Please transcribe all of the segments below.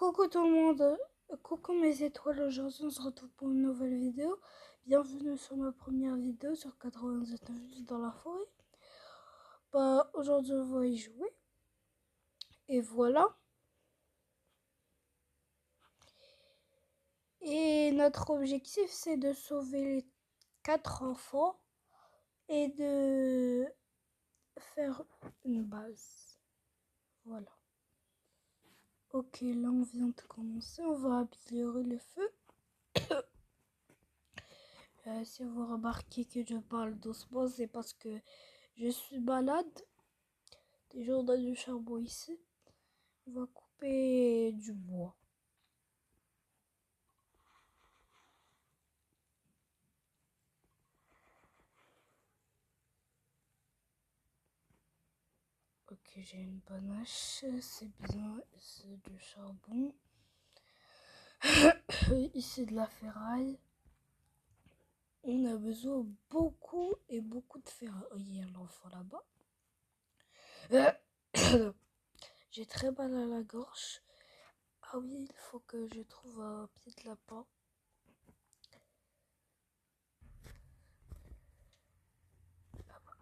Coucou tout le monde, coucou mes étoiles, aujourd'hui on se retrouve pour une nouvelle vidéo. Bienvenue sur ma première vidéo sur 97 juste dans la forêt. Aujourd'hui on va y jouer. Et voilà. Et notre objectif c'est de sauver les 4 enfants et de faire une base. Voilà. Ok, là on vient de commencer, on va améliorer le feu. Si vous remarquez que je parle doucement, c'est parce que je suis malade. Déjà, on a du charbon ici. On va couper du bois. Ok, j'ai une bonne hache. C'est bien. C'est du charbon. Ici, de la ferraille. On a besoin beaucoup et beaucoup de ferraille. Oh, il y a l'enfant là-bas. J'ai très mal à la gorge. Ah oui, il faut que je trouve un pied de lapin. Là-bas.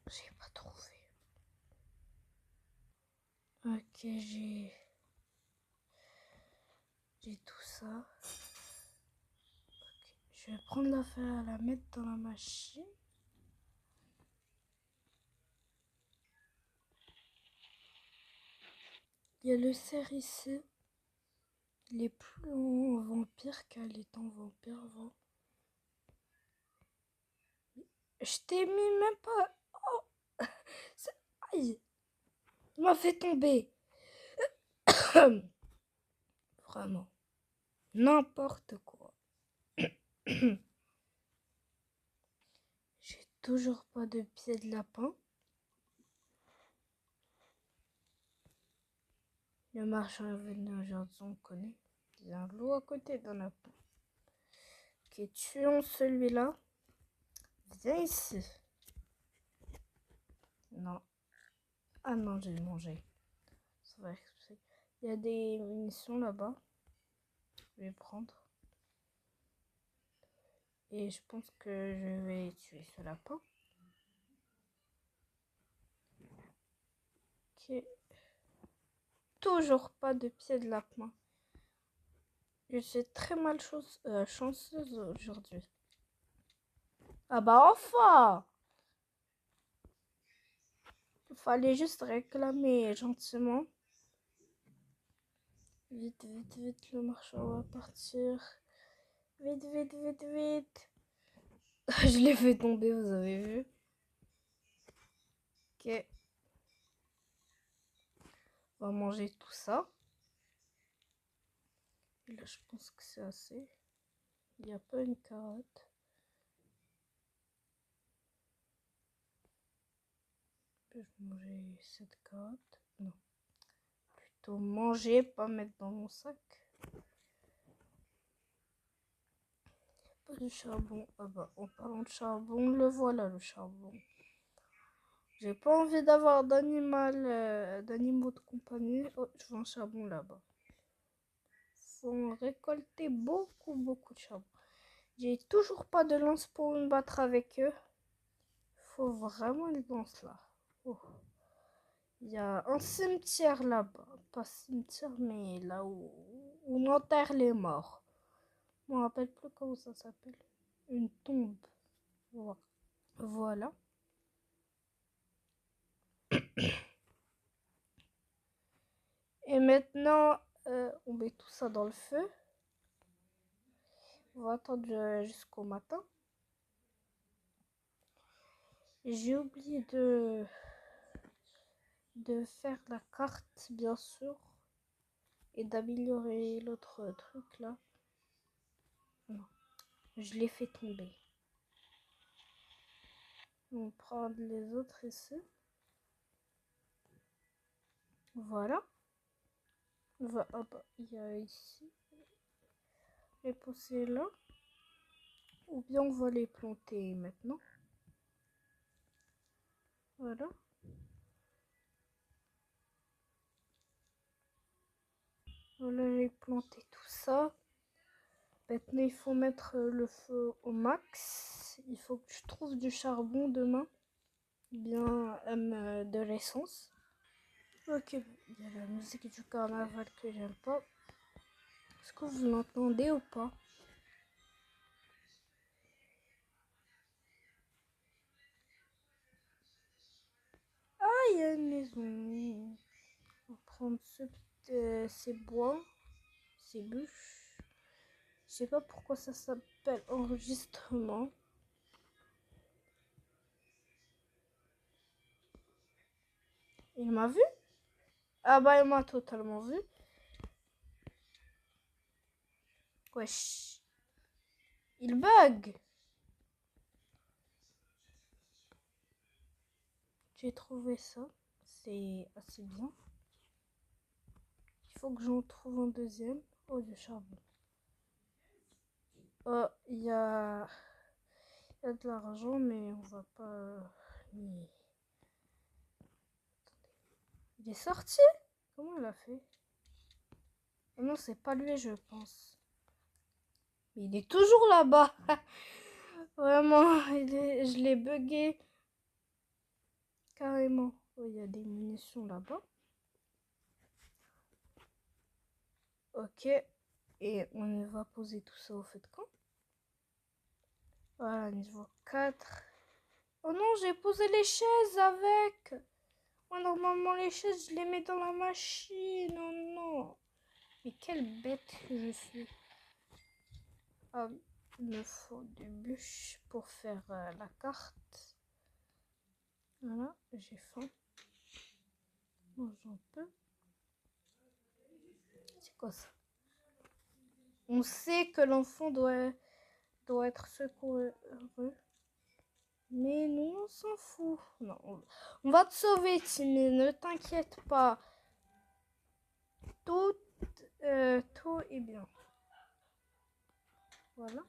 J'ai pas trouvé. Ok, j'ai tout ça. Okay. Je vais prendre la ferraille, la mettre dans la machine. Il y a le cerf ici. Il est plus en vampire qu'elle est en vampire avant. Je t'ai mis même pas. Oh, aïe, il m'a fait tomber. Vraiment. N'importe quoi. J'ai toujours pas de pied de lapin. Le marchand est venu aujourd'hui, on connaît. Il y a un loup à côté dans la peau. Ok, tuons celui-là. Viens ici. Non. Ah non, j'ai mangé. Ça va exploser. Il y a des munitions là-bas. Je vais prendre. Et je pense que je vais tuer ce lapin. Ok. Toujours pas de pied de lapin. Je suis très chanceuse aujourd'hui. Ah bah enfin! Il fallait juste réclamer gentiment. Vite, vite, vite, le marchand va partir. Vite, vite, vite, vite. Je l'ai fait tomber, vous avez vu? Ok. On va manger tout ça. Et là, je pense que c'est assez. Il n'y a pas une carotte. Peux-je manger cette carotte? Non. Plutôt manger, pas mettre dans mon sac. Pas de charbon. Ah bah, en parlant de charbon, le voilà le charbon. J'ai pas envie d'avoir d'animaux de compagnie. Oh, je vois un charbon là-bas. Faut en récolter beaucoup, beaucoup de charbon. J'ai toujours pas de lance pour me battre avec eux. Faut vraiment une lance là. Oh. Il y a un cimetière là-bas. Pas cimetière, mais là où on enterre les morts. Je me rappelle plus comment ça s'appelle. Une tombe. Voilà. Et maintenant, on met tout ça dans le feu. On va attendre jusqu'au matin. J'ai oublié de faire la carte, bien sûr. Et d'améliorer l'autre truc là. Non, je l'ai fait tomber. On prend les autres ici. Voilà. Il y a ici. Les pousser là. Ou bien on va les planter maintenant. Voilà. Voilà, j'ai planté tout ça. Maintenant, il faut mettre le feu au max. Il faut que je trouve du charbon demain. Bien de l'essence. Ok, il y a la musique du carnaval que j'aime pas. Est-ce que vous l'entendez ou pas? Ah, il y a une maison. On va prendre ces bois, ces bûches. Je sais pas pourquoi ça s'appelle enregistrement. Il m'a vu? Ah bah il m'a totalement vu. Wesh. Il bug. J'ai trouvé ça. C'est assez bien. Il faut que j'en trouve un deuxième. Oh, du charbon. Oh, il y a de l'argent, mais on va pas... Il est sorti? Comment il a fait? Oh non, c'est pas lui, je pense. Mais il est toujours là-bas. Vraiment, je l'ai bugué. Carrément. Oh, il y a des munitions là-bas. Ok. Et on va poser tout ça au feu de camp. Voilà, niveau 4. Oh non, j'ai posé les chaises avec. Moi, normalement, les chaises, je les mets dans la machine. Oh non. Mais quelle bête que je suis. Ah, il me faut des bûches pour faire la carte. Voilà, j'ai faim. Mange un peu. C'est quoi ça? On sait que l'enfant doit être secouru. Mais nous, on s'en fout. Non, on va te sauver, Timmy. Ne t'inquiète pas. Tout est bien. Voilà.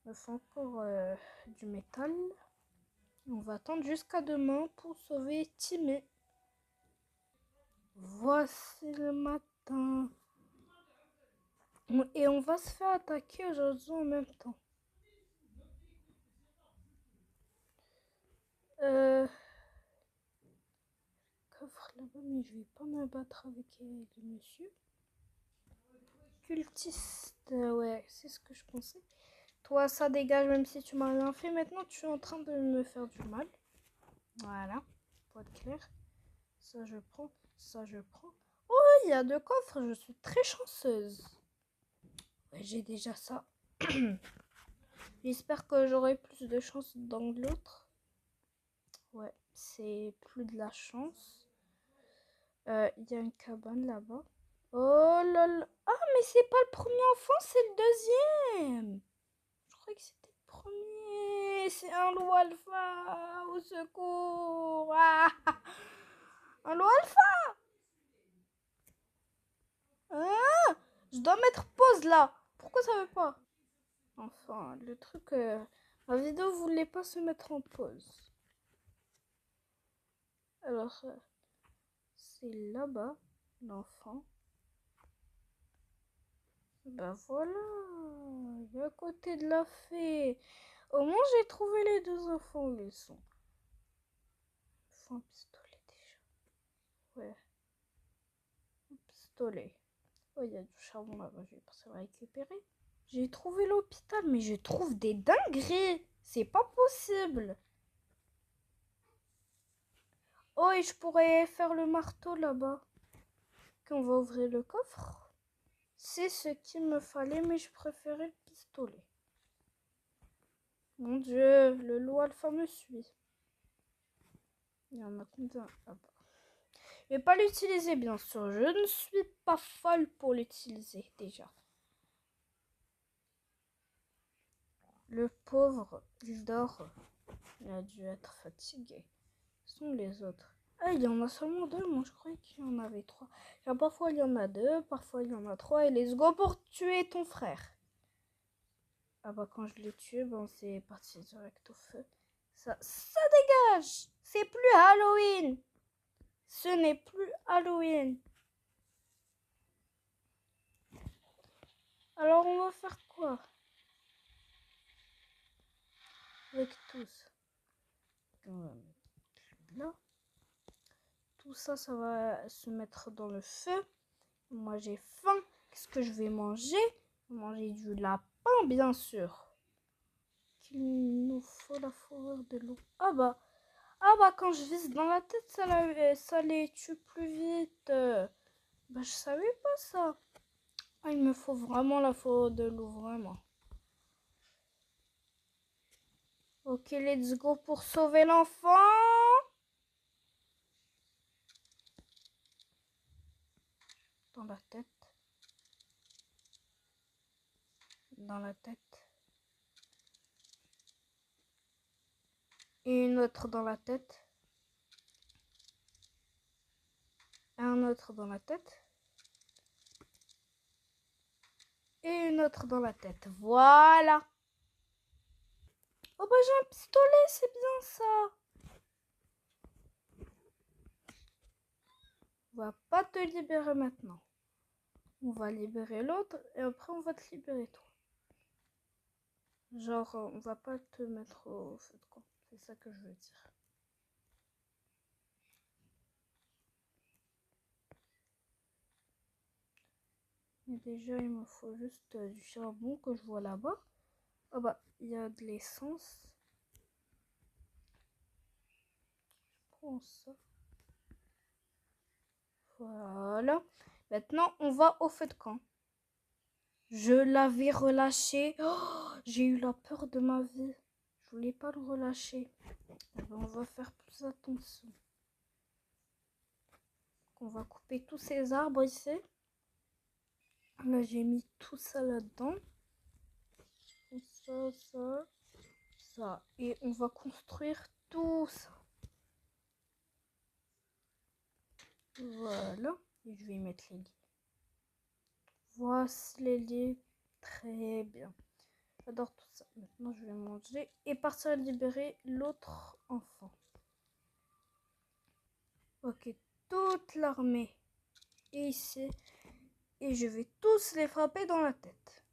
Il me faut encore du métal. On va attendre jusqu'à demain pour sauver Timmy. Voici le matin. Et on va se faire attaquer aujourd'hui en même temps. Coffre là-bas, mais je vais pas me battre avec le monsieur. Cultiste, ouais, c'est ce que je pensais. Toi, ça dégage même si tu m'as rien fait. Maintenant, tu es en train de me faire du mal. Voilà, pour être clair. Ça, je prends. Ça, je prends. Oh, il y a 2 coffres. Je suis très chanceuse. Ouais, j'ai déjà ça. J'espère que j'aurai plus de chance dans l'autre. Ouais, c'est plus de la chance. Il y a une cabane là-bas. Oh là là. Ah, mais c'est pas le premier enfant, c'est le deuxième. Je croyais que c'était le premier. C'est un loup alpha. Au secours. Ah, un loup alpha. Ah, je dois mettre pause là. Pourquoi ça veut pas? Enfin, le truc... la vidéo voulait pas se mettre en pause. Alors, c'est là-bas, l'enfant. Ben voilà, il est à côté de la fée. Au moins, j'ai trouvé les 2 enfants où ils sont. Il faut un pistolet déjà. Ouais, un pistolet. Oh, il y a du charbon là-bas, je vais passer à récupérer. J'ai trouvé l'hôpital, mais je trouve des dingueries. C'est pas possible. Oh, et je pourrais faire le marteau là-bas. Quand on va ouvrir le coffre. C'est ce qu'il me fallait, mais je préférais le pistolet. Mon Dieu, le loup alpha me suit. Il y en a combien là-bas? Je vais pas l'utiliser, bien sûr. Je ne suis pas folle pour l'utiliser, déjà. Le pauvre, il dort. Il a dû être fatigué. Ce sont les autres. Ah, il y en a seulement 2. Moi, je croyais qu'il y en avait 3. Genre, parfois, il y en a 2. Parfois, il y en a 3. Et let's go pour tuer ton frère. Ah bah, quand je l'ai tué, bon, c'est parti direct au feu. Ça dégage. C'est plus Halloween. Ce n'est plus Halloween. Alors, on va faire quoi avec tous? Là. Tout ça, ça va se mettre dans le feu. Moi, j'ai faim. Qu'est-ce que je vais manger? Manger du lapin, bien sûr. Qu'il nous faut la fourrure de loup. Ah bah, quand je vise dans la tête, ça les tue plus vite. Bah, je savais pas ça. Ah, il me faut vraiment la fourrure de loup, vraiment. Ok, let's go pour sauver l'enfant. Dans la tête. Dans la tête. Et une autre dans la tête. Un autre dans la tête. Et une autre dans la tête. Voilà. Oh bah j'ai un pistolet, c'est bien ça. On va pas te libérer maintenant. On va libérer l'autre et après on va te libérer toi. Genre on va pas te mettre au feu de camp. C'est ça que je veux dire. Mais déjà il me faut juste du charbon que je vois là-bas. Oh bah il y a de l'essence. Je prends ça. Voilà. Maintenant on va au feu de camp. Je l'avais relâché. Oh, j'ai eu la peur de ma vie. Je voulais pas le relâcher. On va faire plus attention. On va couper tous ces arbres ici. Là, j'ai mis tout ça là-dedans. Ça, ça, ça. Et on va construire tout ça. Voilà. Et je vais mettre les lits. Voici les lits. Très bien. J'adore tout ça. Maintenant, je vais manger et partir libérer l'autre enfant. Ok, toute l'armée est ici. Et je vais tous les frapper dans la tête.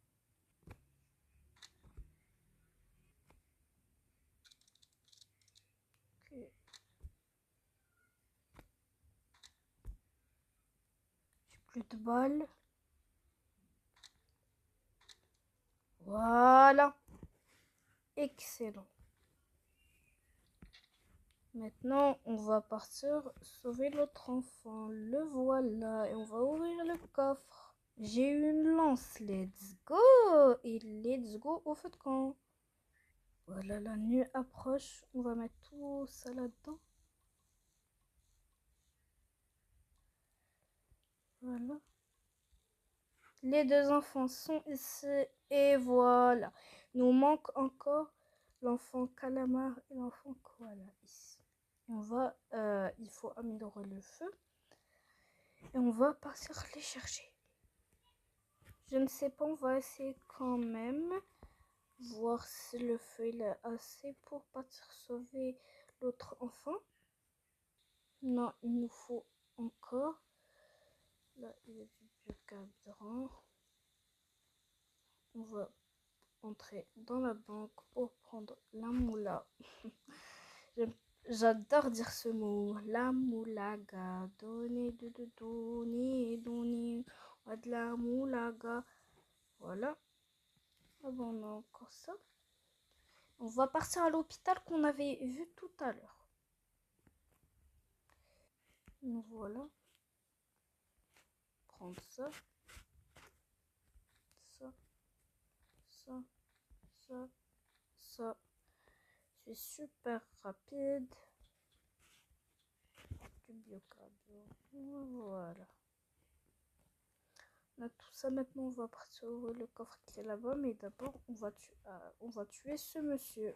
Okay. J'ai plus de balles. Voilà. Excellent. Maintenant, on va partir sauver l'autre enfant. Le voilà. Et on va ouvrir le coffre. J'ai une lance. Let's go. Et let's go au feu de camp. Voilà, la nuit approche. On va mettre tout ça là-dedans. Voilà. Les deux enfants sont ici. Et voilà. Nous manque encore l'enfant calamar et l'enfant koala ici. Et on va, il faut améliorer le feu. Et on va partir les chercher. Je ne sais pas, on va essayer quand même. Voir si le feu il est assez pour partir sauver l'autre enfant. Non, il nous faut encore. Là, il y a du biocarburant. On va entrer dans la banque pour prendre la moula. J'adore dire ce mot. La moulaga. Donnez de donner. On a de la moulaga. Voilà. Ah bon, on a encore ça. On va partir à l'hôpital qu'on avait vu tout à l'heure. Nous voilà. Prendre ça. Ça. Ça. Ça. Ça. C'est super rapide. Du biocarburant. Voilà. On a tout ça maintenant. On va partir ouvrir le coffre qui est là-bas. Mais d'abord, on va tuer ce monsieur.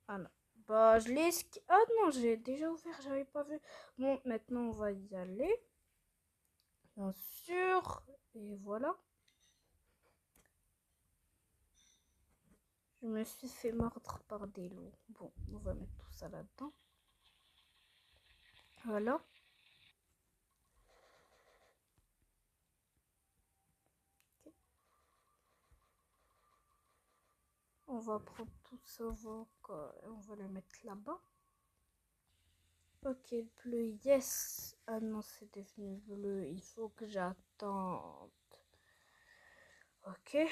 Ah non. Bah, je l'ai... Ah non, j'ai déjà ouvert. J'avais pas vu. Bon, maintenant, on va y aller. Bien sûr. Et voilà. Je me suis fait mordre par des loups. Bon, on va mettre tout ça là-dedans. Voilà. On va prendre tout ça, on va le mettre là-bas. Ok, bleu, yes. Ah non, c'est devenu bleu. Il faut que j'attende. Ok. Est-ce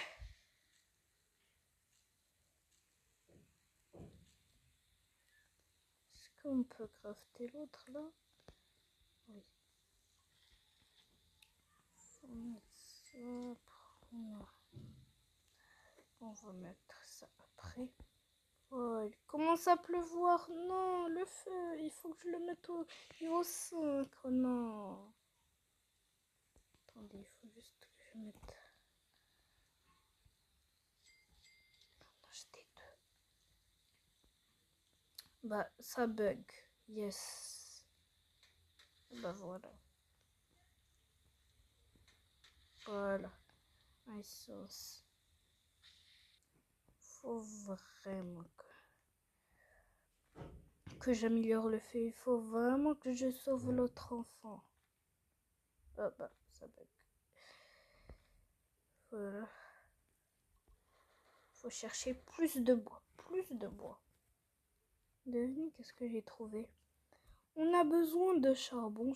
qu'on peut crafter l'autre là? Oui. On va mettre ça après. Oh, il commence à pleuvoir. Non, le feu. Il faut que je le mette au niveau 5. Oh non. Attendez, il faut juste que je mette... Non, j'étais deux. Bah, ça bug. Yes. Bah voilà. Voilà. Essence. Faut vraiment que j'améliore le feu. Il faut vraiment que je sauve l'autre enfant. Ah bah, ça bug. Voilà. Faut chercher plus de bois. Plus de bois. Devinez qu'est-ce que j'ai trouvé. On a besoin de charbon.